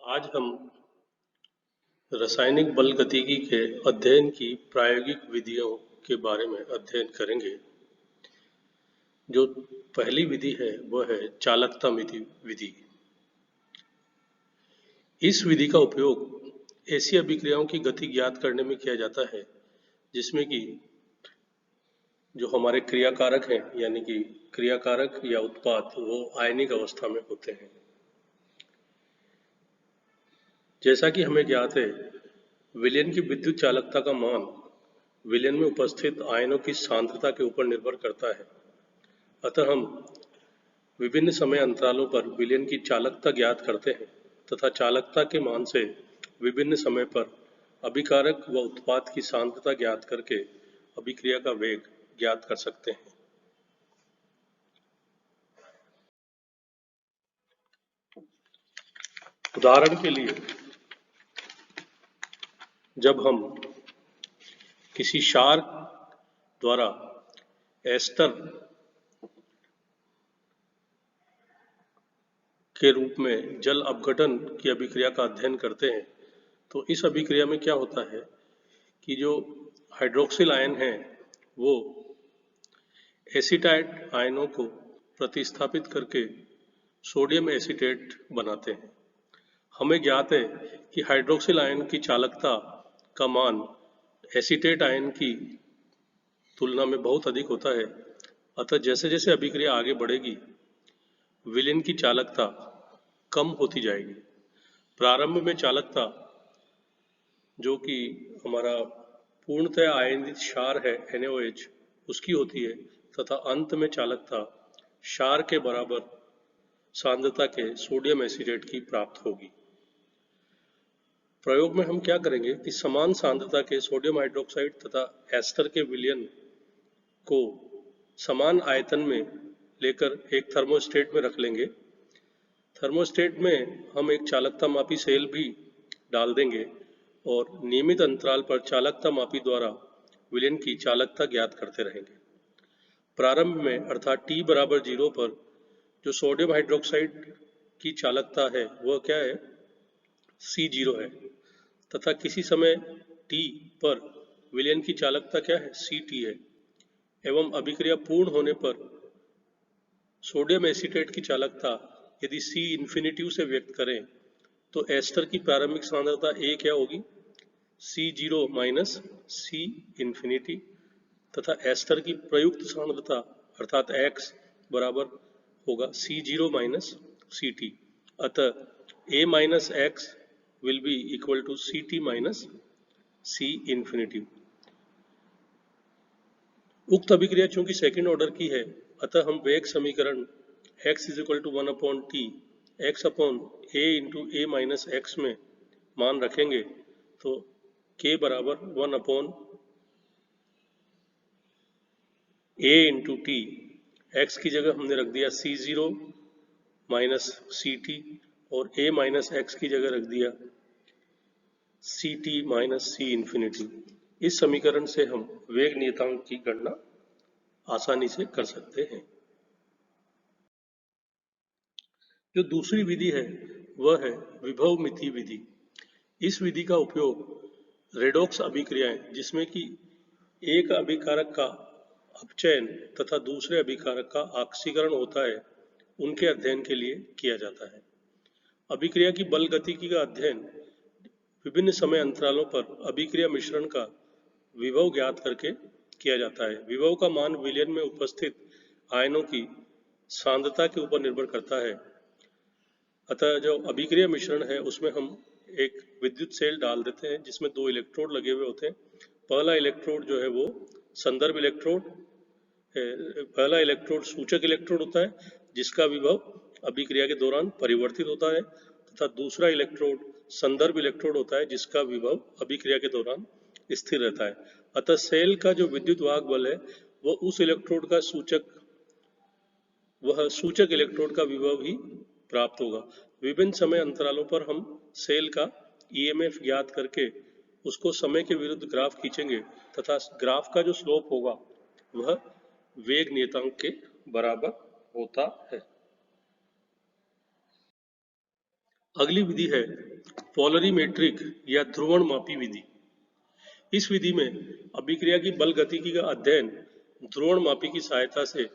आज हम रासायनिक बल गतिकी के अध्ययन की प्रायोगिक विधियों के बारे में अध्ययन करेंगे। जो पहली विधि है वह है चालकता विधि। इस विधि का उपयोग ऐसी अभिक्रियाओं की गति ज्ञात करने में किया जाता है जिसमें कि जो हमारे क्रियाकारक हैं यानी कि क्रियाकारक या उत्पाद वो आयनिक अवस्था में होते हैं। जैसा कि हमें ज्ञात है, विलयन की विद्युत चालकता का मान विलयन में उपस्थित आयनों की सांद्रता के ऊपर निर्भर करता है। अतः हम विभिन्न समय अंतरालों पर विलयन की चालकता ज्ञात करते हैं तथा चालकता के मान से विभिन्न समय पर अभिकारक व उत्पाद की सांद्रता ज्ञात करके अभिक्रिया का वेग ज्ञात कर सकते हैं। उदाहरण के लिए, जब हम किसी क्षार द्वारा एस्टर के रूप में जल अपघटन की अभिक्रिया का अध्ययन करते हैं तो इस अभिक्रिया में क्या होता है कि जो हाइड्रोक्सिल आयन है वो एसीटाइट आयनों को प्रतिस्थापित करके सोडियम एसीटेट बनाते हैं। हमें ज्ञात है कि हाइड्रोक्सिल आयन की चालकता का मान एसीटेट आयन की तुलना में बहुत अधिक होता है। अतः जैसे जैसे अभिक्रिया आगे बढ़ेगी विलयन की चालकता कम होती जाएगी। प्रारंभ में चालकता जो कि हमारा पूर्णतः आयनित क्षार है NaOH उसकी होती है तथा अंत में चालकता क्षार के बराबर सांद्रता के सोडियम एसीटेट की प्राप्त होगी। प्रयोग में हम क्या करेंगे कि समान सांद्रता के सोडियम हाइड्रोक्साइड तथा एस्टर के विलयन को समान आयतन में लेकर एक थर्मोस्टेट में रख लेंगे। थर्मोस्टेट में हम एक चालकता मापी सेल भी डाल देंगे और नियमित अंतराल पर चालकता मापी द्वारा विलयन की चालकता ज्ञात करते रहेंगे। प्रारंभ में अर्थात t बराबर 0 पर जो सोडियम हाइड्रोक्साइड की चालकता है वह क्या है, C0 है तथा किसी समय t पर विलयन की चालकता क्या है, Ct है एवं अभिक्रिया पूर्ण होने पर सोडियम एसीटेट की चालकता यदि C इंफिनिटी से व्यक्त करें तो एस्टर की प्रारंभिक सांद्रता A क्या होगी, C0 माइनस C इंफिनिटी तथा एस्टर की प्रयुक्त सांद्रता अर्थात X बराबर होगा C0 माइनस Ct। अतः A minus X will be equal to Ct minus C infinity. उक्त अभिक्रिया चूंकि सेकंड ऑर्डर की है अतः हम वेग समीकरण x is equal to 1/t x upon a into a minus x में मान रखेंगे तो k बराबर 1/a इंटू टी। x की जगह हमने रख दिया C0 माइनस Ct और a माइनस एक्स की जगह रख दिया Ct माइनस C इंफिनिटी। इस समीकरण से हम वेग नियतांक की गणना आसानी से कर सकते हैं। जो दूसरी विधि है वह है विभवमिति विधि। इस विधि का उपयोग रेडॉक्स अभिक्रियाएं जिसमें कि एक अभिकारक का अपचयन तथा दूसरे अभिकारक का ऑक्सीकरण होता है उनके अध्ययन के लिए किया जाता है। अभिक्रिया की बल गतिकी का अध्ययन विभिन्न समय अंतरालों पर अभिक्रिया मिश्रण का विभव ज्ञात करके किया जाता है। विभव का मान विलयन में उपस्थित आयनों की सांद्रता के ऊपर निर्भर करता है। अतः जो अभिक्रिया मिश्रण है उसमें हम एक विद्युत सेल डाल देते हैं जिसमें 2 इलेक्ट्रोड लगे हुए होते हैं। पहला इलेक्ट्रोड जो है वो संदर्भ इलेक्ट्रोड, पहला इलेक्ट्रोड सूचक इलेक्ट्रोड होता है जिसका विभव अभिक्रिया के दौरान परिवर्तित होता है तथा दूसरा इलेक्ट्रोड संदर्भ इलेक्ट्रोड होता है जिसका विभव अभिक्रिया के दौरान स्थिर रहता है। अतः सेल का जो विद्युत वाहक बल है वह उस इलेक्ट्रोड का सूचक इलेक्ट्रोड का विभव ही प्राप्त होगा। विभिन्न समय अंतरालों पर हम सेल का EMF ज्ञात करके उसको समय के विरुद्ध ग्राफ खींचेंगे तथा ग्राफ का जो स्लोप होगा वह वेग नियतांक के बराबर होता है। अगली विधि है पोलरीमेट्रिक या ध्रुवणमापी विधि। इस विधि में अभिक्रिया की बल गतिकी का अध्ययन ध्रुवणमापी की सहायता से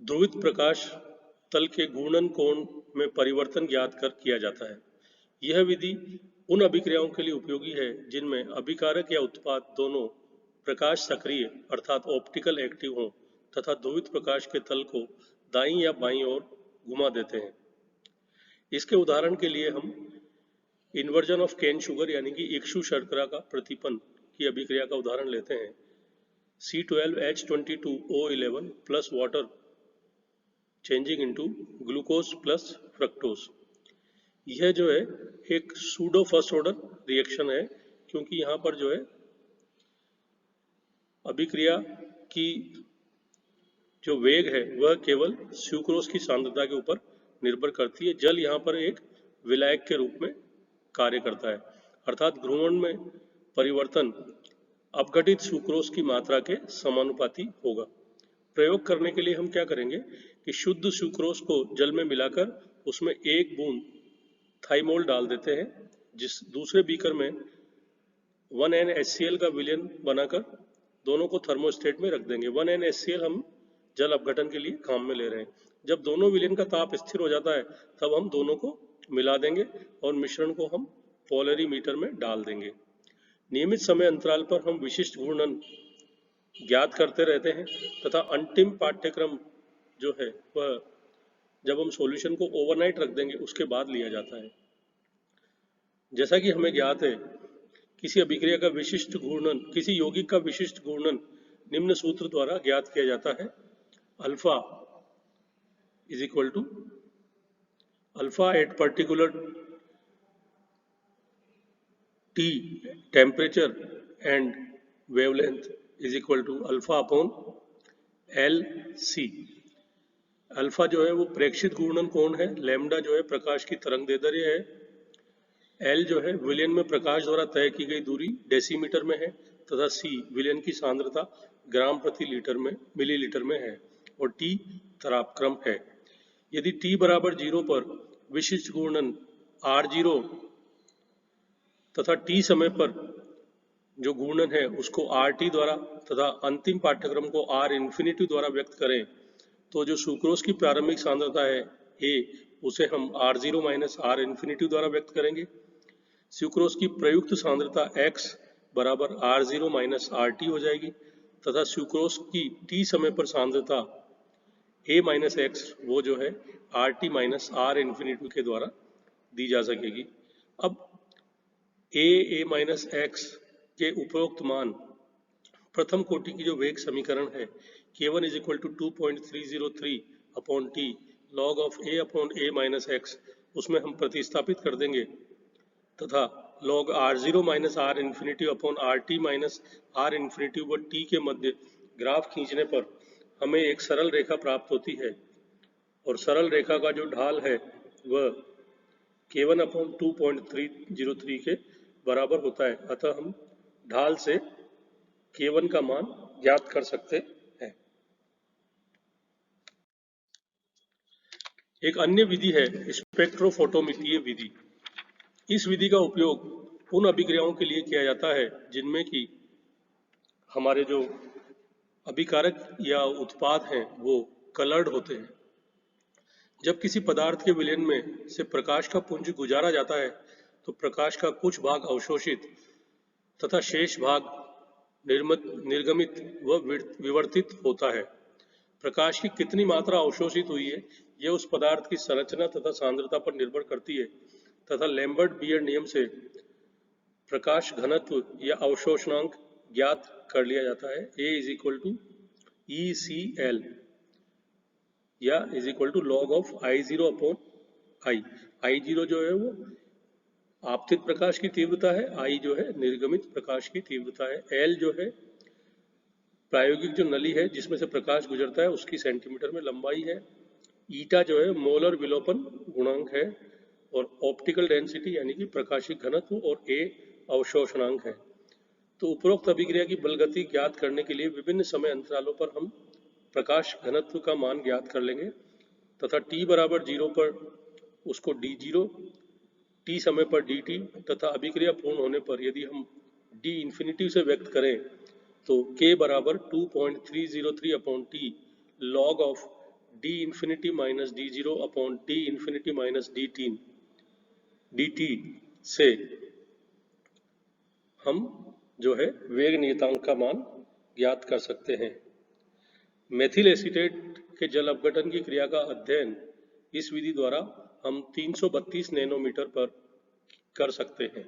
ध्रुवित प्रकाश तल के घूर्णन कोण में परिवर्तन ज्ञात कर किया जाता है। यह विधि उन अभिक्रियाओं के लिए उपयोगी है जिनमें अभिकारक या उत्पाद दोनों प्रकाश सक्रिय अर्थात ऑप्टिकल एक्टिव हों तथा ध्रुवित प्रकाश के तल को दाईं या बाईं ओर घुमा देते हैं। इसके उदाहरण के लिए हम इन्वर्जन ऑफ केन शुगर यानी कि इक्षु शर्करा का प्रतिपन की अभिक्रिया का उदाहरण लेते हैं। C12H22O11 plus water changing into glucose plus fructose. यह जो है एक सूडो फर्स्ट ऑर्डर रिएक्शन है, क्योंकि यहाँ पर जो है अभिक्रिया की जो वेग है वह केवल सुक्रोज की सांद्रता के ऊपर निर्भर करती है। जल यहाँ पर एक विलायक के रूप में कार्य करता है, अर्थात घूर्णन में परिवर्तन अपघटित सुक्रोज की मात्रा के समानुपाती होगा। प्रयोग करने के लिए हम क्या करेंगे कि शुद्ध सुक्रोज को जल में मिलाकर उसमें एक बूंद थाइमोल डाल देते हैं, जिस दूसरे बीकर में 1NaCl का विलयन बनाकर दोनों को थर्मोस्टेट में रख देंगे। 1NaCl हम जल अपघटन के लिए काम में ले रहे हैं। जब दोनों विलयन का ताप स्थिर हो जाता है तब हम दोनों को मिला देंगे और मिश्रण को हम पोलरीमीटर में डाल देंगे। नियमित समय अंतराल पर हम विशिष्ट घूर्णन ज्ञात करते रहते हैं तथा अंतिम पाठ्यक्रम जो है वह जब हम सॉल्यूशन को ओवरनाइट रख देंगे उसके बाद लिया जाता है। जैसा कि हमें ज्ञात है, किसी अभिक्रिया का विशिष्ट घूर्णन, किसी यौगिक का विशिष्ट घूर्णन निम्न सूत्र द्वारा ज्ञात किया जाता है। Alpha is equal to alpha at particular T temperature and wavelength is equal to alpha upon LC। Alpha जो है वो प्रेक्षित घूर्णन कोण है, लैम्डा जो है प्रकाश की तरंग दैर्ध्य है, L जो है विलयन में प्रकाश द्वारा तय की गई दूरी डेसीमीटर में है तथा C विलयन की सांद्रता ग्राम प्रति लीटर में मिलीलीटर में है और T तापक्रम है। यदि T बराबर 0 पर विशिष्ट घूर्णन R0 तथा T समय पर जो घूर्णन है उसको RT द्वारा तथा अंतिम पाठ्यक्रम को R इंफिनिटी द्वारा व्यक्त करें तो जो सुक्रोज की प्रारंभिक सांद्रता है A उसे हम R0 माइनस R इंफिनिटी द्वारा व्यक्त करेंगे। सुक्रोज की प्रयुक्त सांद्रता X बराबर R0 माइनस RT हो जाएगी तथा सुक्रोज की T समय पर सांद्रता A माइनस X वो जो है RT माइनस R इंफिनिटी के द्वारा दी जा सकेगी। अब A माइनस एक्स के उपरोक्त मान प्रथम कोटि की जो वेग समीकरण है K1 is equal to 2.303 upon T log of A upon A minus x उसमें हम प्रतिस्थापित कर देंगे तथा log R0 minus R infinity upon RT minus R infinity व T के मध्य ग्राफ खींचने पर हमें एक सरल रेखा प्राप्त होती है और सरल रेखा का जो ढाल है वह K1 अपॉन 2.303 के बराबर होता है। अतः हम ढाल से K1 का मान ज्ञात कर सकते हैं। एक अन्य विधि है स्पेक्ट्रोफोटोमीटरीय विधि। इस विधि का उपयोग उन अभिक्रियाओं के लिए किया जाता है जिनमें कि हमारे जो अभिकारक या उत्पाद हैं वो कलर्ड होते हैं। जब किसी पदार्थ के विलयन में से प्रकाश का पुंज गुजारा जाता है तो प्रकाश का कुछ भाग अवशोषित तथा शेष भाग निर्गमित व विवर्तित होता है। प्रकाश की कितनी मात्रा अवशोषित हुई है यह उस पदार्थ की संरचना तथा सांद्रता पर निर्भर करती है तथा लैम्बर्ट बियर नियम से प्रकाश घनत्व या अवशोषणांक ज्ञात कर लिया जाता है। A is equal to ECL या is equal to log of I0 upon I। I0 जो है वो आपतित प्रकाश की तीव्रता है, I जो है निर्गमित प्रकाश की तीव्रता है, L जो है प्रायोगिक जो नली है जिसमें से प्रकाश गुजरता है उसकी सेंटीमीटर में लंबाई है, ईटा जो है मोलर विलोपन गुणांक है और ऑप्टिकल डेंसिटी यानी कि प्रकाशिक घनत्व और A अवशोषणांक है। तो उपरोक्त अभिक्रिया की बलगति ज्ञात करने के लिए विभिन्न समय अंतरालों पर हम प्रकाश घनत्व का मान ज्ञात कर लेंगे तथा T बराबर 0 पर उसको D0 t समय पर dt तथा अभिक्रिया पूर्ण होने पर यदि हम d इंफिनिटी से व्यक्त करें तो k बराबर 2.303 upon t log of d infinity minus d0 upon d infinity minus dt से हम जो है वेग नियतांक का मान ज्ञात कर सकते हैं। मेथिल एसीटेट के जल अपघटन की क्रिया का अध्ययन इस विधि द्वारा हम 332 नैनोमीटर पर कर सकते हैं।